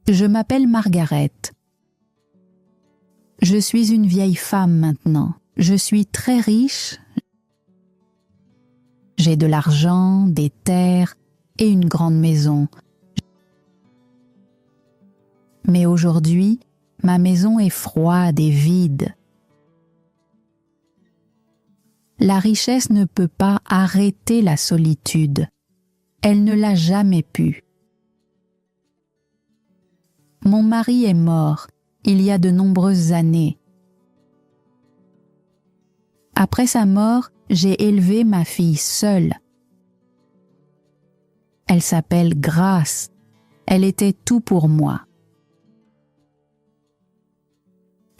Je m'appelle Margaret. Je suis une vieille femme maintenant. Je suis très riche. J'ai de l'argent, des terres et une grande maison. Mais aujourd'hui, ma maison est froide et vide. La richesse ne peut pas arrêter la solitude. Elle ne l'a jamais pu. Mon mari est mort il y a de nombreuses années. Après sa mort, j'ai élevé ma fille seule. Elle s'appelle Grace. Elle était tout pour moi.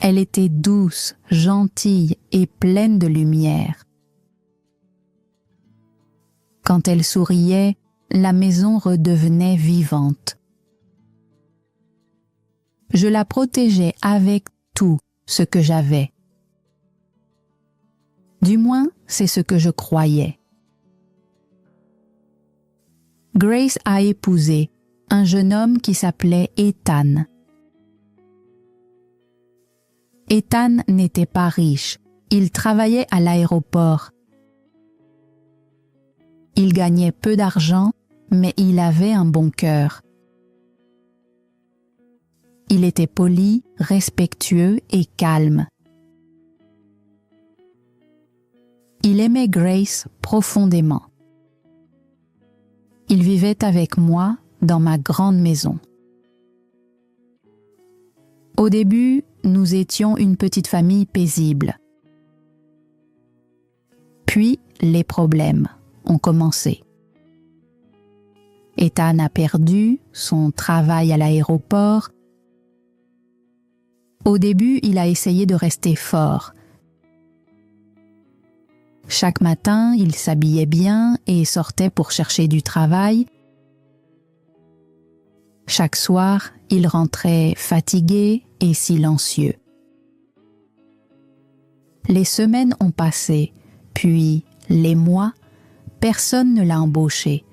Elle était douce, gentille et pleine de lumière. Quand elle souriait, la maison redevenait vivante. Je la protégeais avec tout ce que j'avais. Du moins, c'est ce que je croyais. Grace a épousé un jeune homme qui s'appelait Ethan. Ethan n'était pas riche. Il travaillait à l'aéroport. Il gagnait peu d'argent, mais il avait un bon cœur. Il était poli, respectueux et calme. Il aimait Grace profondément. Il vivait avec moi dans ma grande maison. Au début, nous étions une petite famille paisible. Puis, les problèmes ont commencé. Ethan a perdu son travail à l'aéroport. Au début, il a essayé de rester fort. Chaque matin, il s'habillait bien et sortait pour chercher du travail. Chaque soir, il rentrait fatigué et silencieux. Les semaines ont passé, puis les mois, personne ne l'a embauché.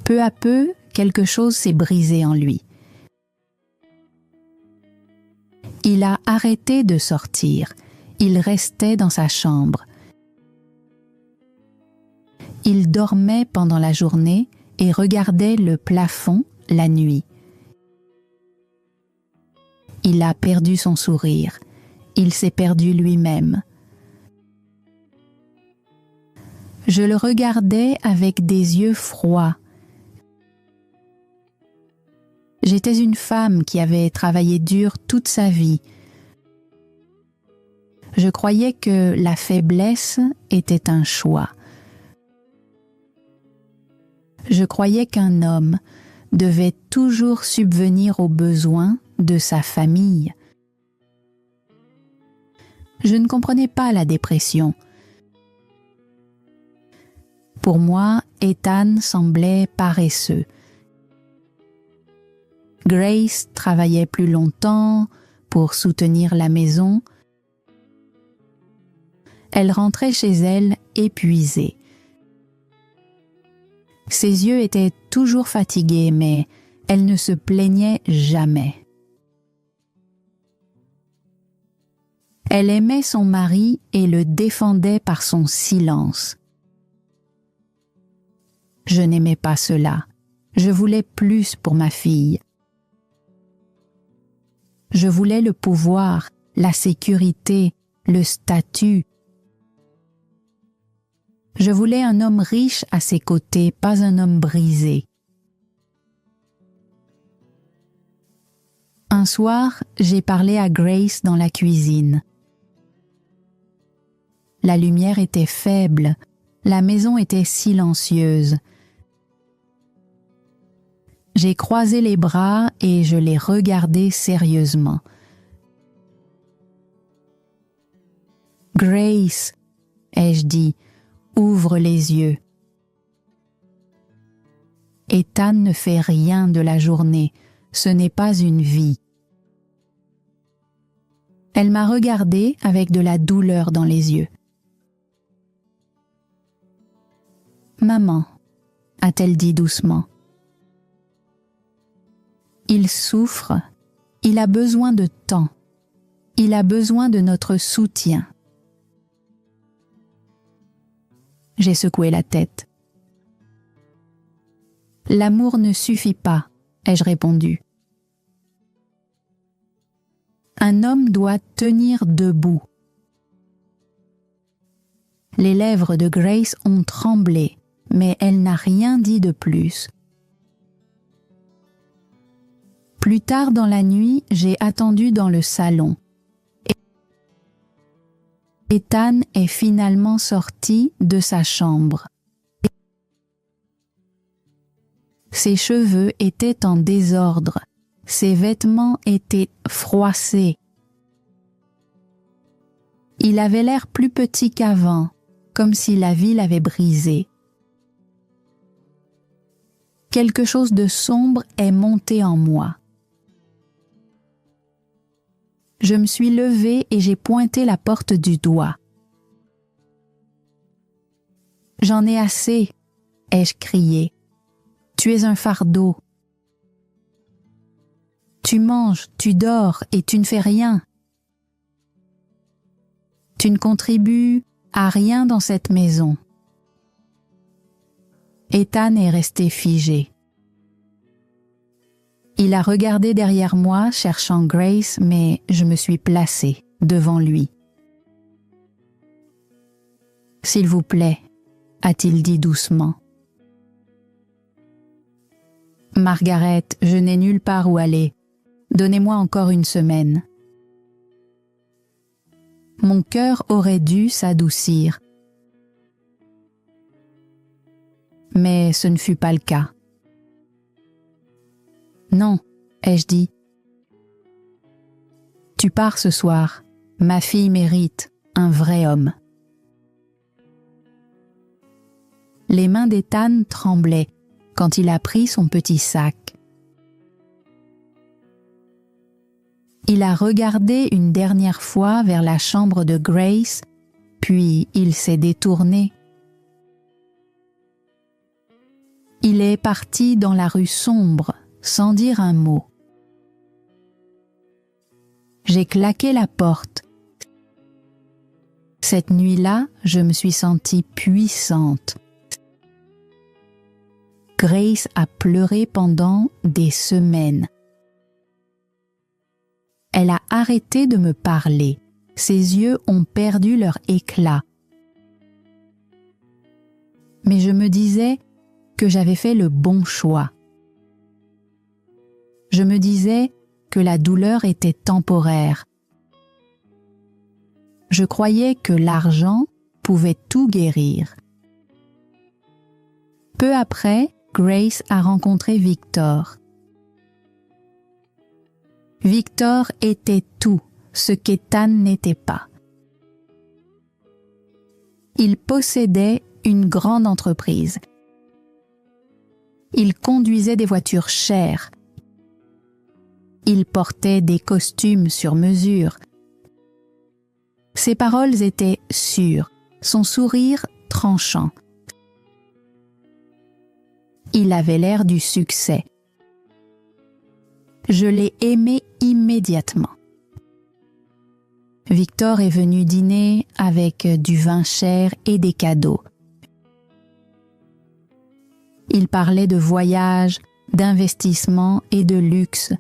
Peu à peu, quelque chose s'est brisé en lui. Il a arrêté de sortir. Il restait dans sa chambre. Il dormait pendant la journée et regardait le plafond la nuit. Il a perdu son sourire. Il s'est perdu lui-même. Je le regardais avec des yeux froids. J'étais une femme qui avait travaillé dur toute sa vie. Je croyais que la faiblesse était un choix. Je croyais qu'un homme devait toujours subvenir aux besoins de sa famille. Je ne comprenais pas la dépression. Pour moi, Ethan semblait paresseux. Grace travaillait plus longtemps pour soutenir la maison. Elle rentrait chez elle épuisée. Ses yeux étaient toujours fatigués, mais elle ne se plaignait jamais. Elle aimait son mari et le défendait par son silence. Je n'aimais pas cela. Je voulais plus pour ma fille. Je voulais le pouvoir, la sécurité, le statut. Je voulais un homme riche à ses côtés, pas un homme brisé. Un soir, j'ai parlé à Grace dans la cuisine. La lumière était faible, la maison était silencieuse. J'ai croisé les bras et je l'ai regardé sérieusement. « Grace », ai-je dit, « ouvre les yeux. » Ethan ne fait rien de la journée, ce n'est pas une vie. Elle m'a regardée avec de la douleur dans les yeux. « Maman », a-t-elle dit doucement. il souffre, il a besoin de temps, il a besoin de notre soutien. » J'ai secoué la tête. « L'amour ne suffit pas, » ai-je répondu. « Un homme doit tenir debout. » Les lèvres de Grace ont tremblé, mais elle n'a rien dit de plus. Plus tard dans la nuit, j'ai attendu dans le salon. Ethan est finalement sorti de sa chambre. Ses cheveux étaient en désordre, ses vêtements étaient froissés. Il avait l'air plus petit qu'avant, comme si la vie l'avait brisé. Quelque chose de sombre est monté en moi. Je me suis levée et j'ai pointé la porte du doigt. « J'en ai assez !» ai-je crié. « Tu es un fardeau. Tu manges, tu dors et tu ne fais rien. Tu ne contribues à rien dans cette maison. » Ethan est resté figé. Il a regardé derrière moi, cherchant Grace, mais je me suis placée devant lui. « S'il vous plaît, » a-t-il dit doucement. « Margaret, je n'ai nulle part où aller. Donnez-moi encore une semaine. » Mon cœur aurait dû s'adoucir. Mais ce ne fut pas le cas. « Non, » ai-je dit. « Tu pars ce soir. Ma fille mérite un vrai homme. » Les mains d'Ethan tremblaient quand il a pris son petit sac. Il a regardé une dernière fois vers la chambre de Grace, puis il s'est détourné. Il est parti dans la rue sombre, sans dire un mot. J'ai claqué la porte. Cette nuit-là, je me suis sentie puissante. Grace a pleuré pendant des semaines. Elle a arrêté de me parler. Ses yeux ont perdu leur éclat. Mais je me disais que j'avais fait le bon choix. Je me disais que la douleur était temporaire. Je croyais que l'argent pouvait tout guérir. Peu après, Grace a rencontré Victor. Victor était tout ce qu'Ethan n'était pas. Il possédait une grande entreprise. Il conduisait des voitures chères. Il portait des costumes sur mesure. Ses paroles étaient sûres, son sourire tranchant. Il avait l'air du succès. Je l'ai aimé immédiatement. Victor est venu dîner avec du vin cher et des cadeaux. Il parlait de voyages, d'investissements et de luxe.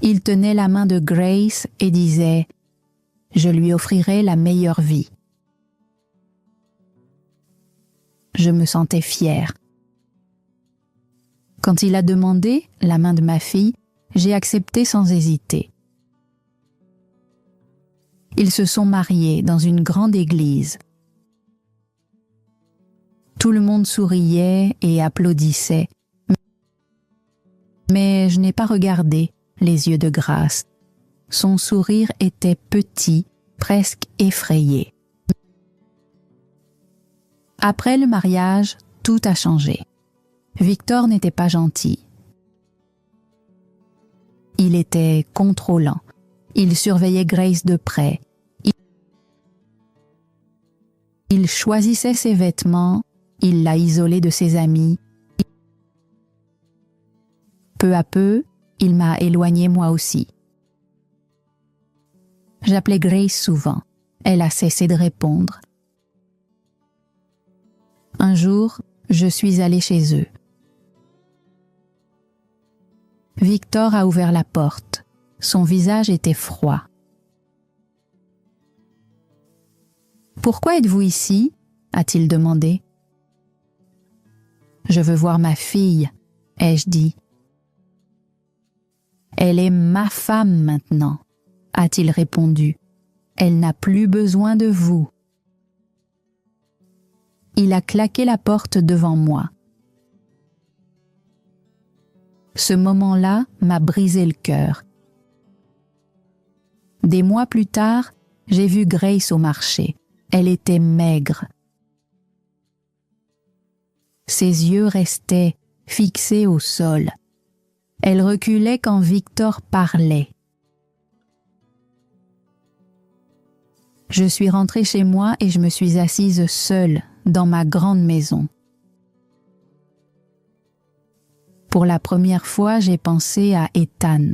Il tenait la main de Grace et disait « Je lui offrirai la meilleure vie. » Je me sentais fière. Quand il a demandé la main de ma fille, j'ai accepté sans hésiter. Ils se sont mariés dans une grande église. Tout le monde souriait et applaudissait, mais je n'ai pas regardé les yeux de Grace. Son sourire était petit, presque effrayé. Après le mariage, tout a changé. Victor n'était pas gentil. Il était contrôlant. Il surveillait Grace de près. Il choisissait ses vêtements, il l'a isolée de ses amis. Peu à peu, il m'a éloignée moi aussi. J'appelais Grace souvent. Elle a cessé de répondre. Un jour, je suis allée chez eux. Victor a ouvert la porte. Son visage était froid. « Pourquoi êtes-vous ici ?» a-t-il demandé. « Je veux voir ma fille, » ai-je dit. « Elle est ma femme maintenant, » a-t-il répondu. « Elle n'a plus besoin de vous. » Il a claqué la porte devant moi. Ce moment-là m'a brisé le cœur. Des mois plus tard, j'ai vu Grace au marché. Elle était maigre. Ses yeux restaient fixés au sol. Elle reculait quand Victor parlait. Je suis rentrée chez moi et je me suis assise seule dans ma grande maison. Pour la première fois, j'ai pensé à Ethan.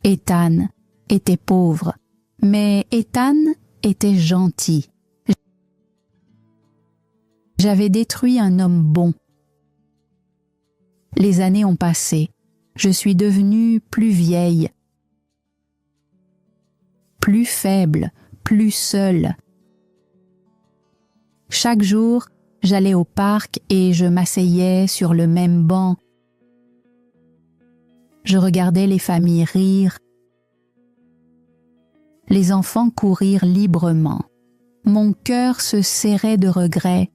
Ethan était pauvre, mais Ethan était gentil. J'avais détruit un homme bon. Les années ont passé. Je suis devenue plus vieille, plus faible, plus seule. Chaque jour, j'allais au parc et je m'asseyais sur le même banc. Je regardais les familles rire, les enfants courir librement. Mon cœur se serrait de regret.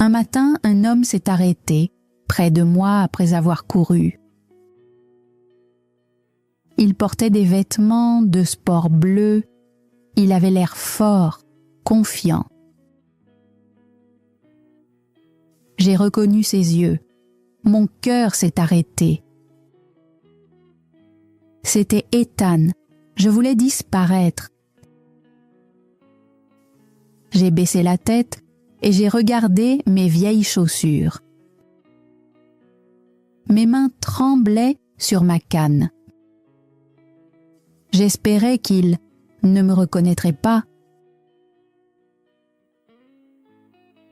Un matin, un homme s'est arrêté près de moi après avoir couru. Il portait des vêtements de sport bleus. Il avait l'air fort, confiant. J'ai reconnu ses yeux. Mon cœur s'est arrêté. C'était Ethan. Je voulais disparaître. J'ai baissé la tête et j'ai regardé mes vieilles chaussures. Mes mains tremblaient sur ma canne. J'espérais qu'il ne me reconnaîtrait pas.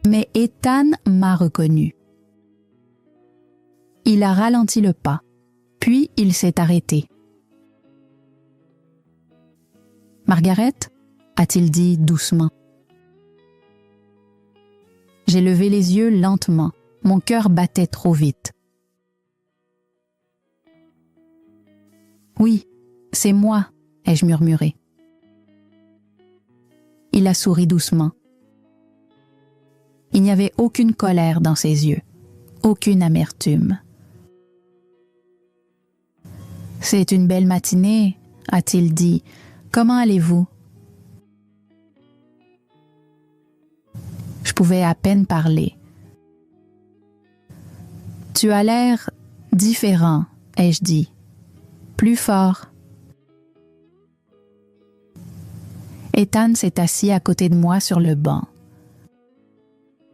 Mais Ethan m'a reconnu. Il a ralenti le pas, puis il s'est arrêté. « Margaret ?» a-t-il dit doucement. J'ai levé les yeux lentement. Mon cœur battait trop vite. « Oui, c'est moi », ai-je murmuré. Il a souri doucement. Il n'y avait aucune colère dans ses yeux, aucune amertume. « C'est une belle matinée », a-t-il dit. « Comment allez-vous » Je pouvais à peine parler. « Tu as l'air différent », ai-je dit. « Plus fort. » Ethan s'est assis à côté de moi sur le banc.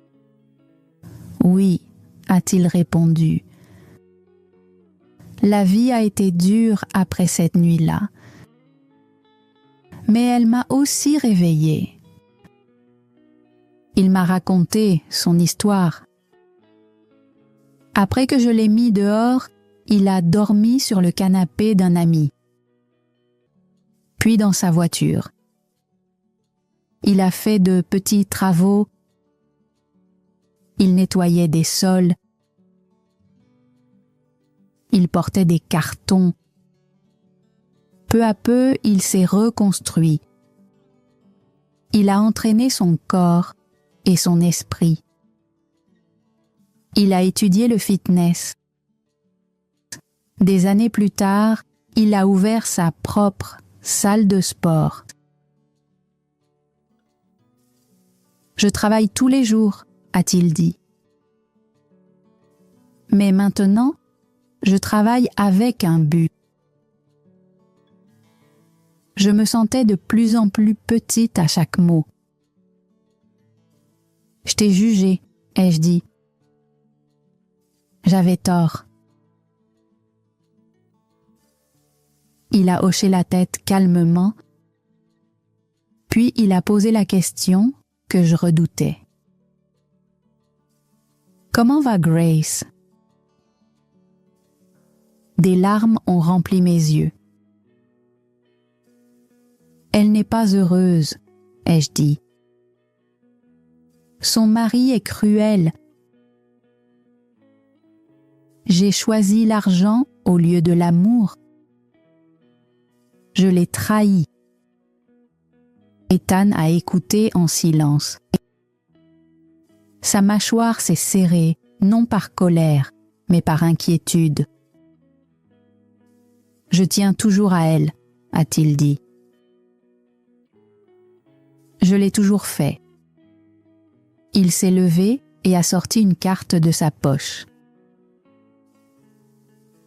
« Oui », a-t-il répondu. « La vie a été dure après cette nuit-là, mais elle m'a aussi réveillée. » Il m'a raconté son histoire. Après que je l'ai mis dehors, il a dormi sur le canapé d'un ami, puis dans sa voiture. Il a fait de petits travaux. Il nettoyait des sols. Il portait des cartons. Peu à peu, il s'est reconstruit. Il a entraîné son corps et son esprit. Il a étudié le fitness. Des années plus tard, il a ouvert sa propre salle de sport. « Je travaille tous les jours », a-t-il dit. Mais maintenant, je travaille avec un but. Je me sentais de plus en plus petite à chaque mot. « Je t'ai jugé », ai-je dit. J'avais tort. Il a hoché la tête calmement, puis il a posé la question que je redoutais. Comment va Grace? Des larmes ont rempli mes yeux. Elle n'est pas heureuse, ai-je dit. Son mari est cruel. J'ai choisi l'argent au lieu de l'amour. Je l'ai trahi. Ethan a écouté en silence. Sa mâchoire s'est serrée, non par colère, mais par inquiétude. « Je tiens toujours à elle », a-t-il dit. Je l'ai toujours fait. Il s'est levé et a sorti une carte de sa poche.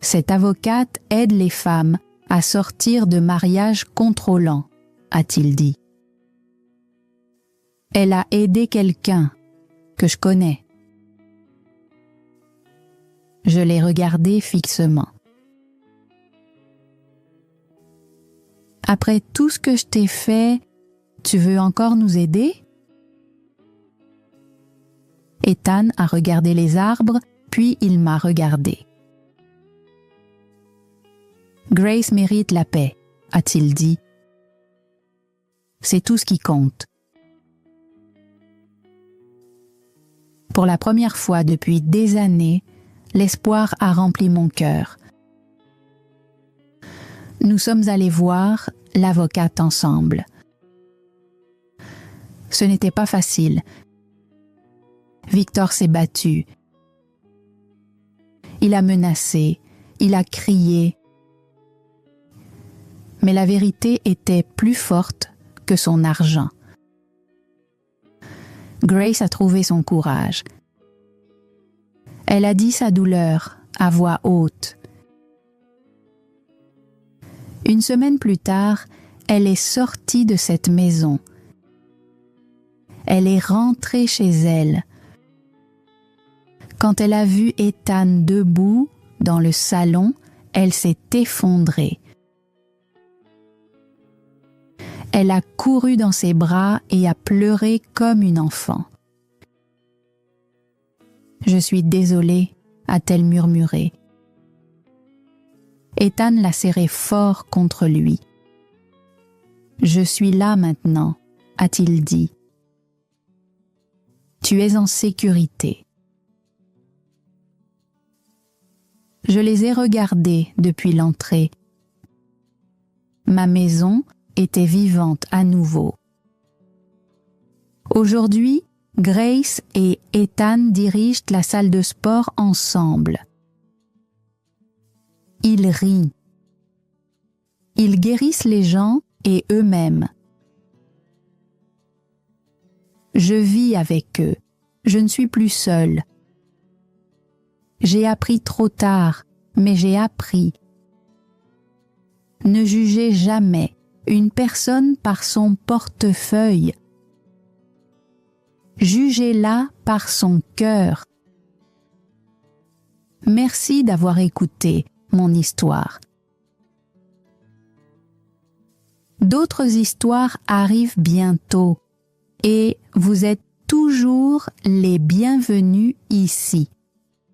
Cette avocate aide les femmes à sortir de mariages contrôlants, a-t-il dit. Elle a aidé quelqu'un que je connais. Je l'ai regardé fixement. Après tout ce que je t'ai fait, tu veux encore nous aider? Ethan a regardé les arbres, puis il m'a regardé. Grace mérite la paix, a-t-il dit. C'est tout ce qui compte. Pour la première fois depuis des années, l'espoir a rempli mon cœur. Nous sommes allés voir l'avocate ensemble. Ce n'était pas facile. Victor s'est battu. Il a menacé, il a crié. Mais la vérité était plus forte que son argent. Grace a trouvé son courage. Elle a dit sa douleur à voix haute. Une semaine plus tard, elle est sortie de cette maison. Elle est rentrée chez elle. Quand elle a vu Ethan debout dans le salon, elle s'est effondrée. Elle a couru dans ses bras et a pleuré comme une enfant. « Je suis désolée », a-t-elle murmuré. Ethan l'a serré fort contre lui. « Je suis là maintenant », a-t-il dit. « Tu es en sécurité. » Je les ai regardés depuis l'entrée. Ma maison était vivante à nouveau. Aujourd'hui, Grace et Ethan dirigent la salle de sport ensemble. Ils rient. Ils guérissent les gens et eux-mêmes. Je vis avec eux. Je ne suis plus seule. J'ai appris trop tard, mais j'ai appris. Ne jugez jamais une personne par son portefeuille. Jugez-la par son cœur. Merci d'avoir écouté mon histoire. D'autres histoires arrivent bientôt et vous êtes toujours les bienvenus ici.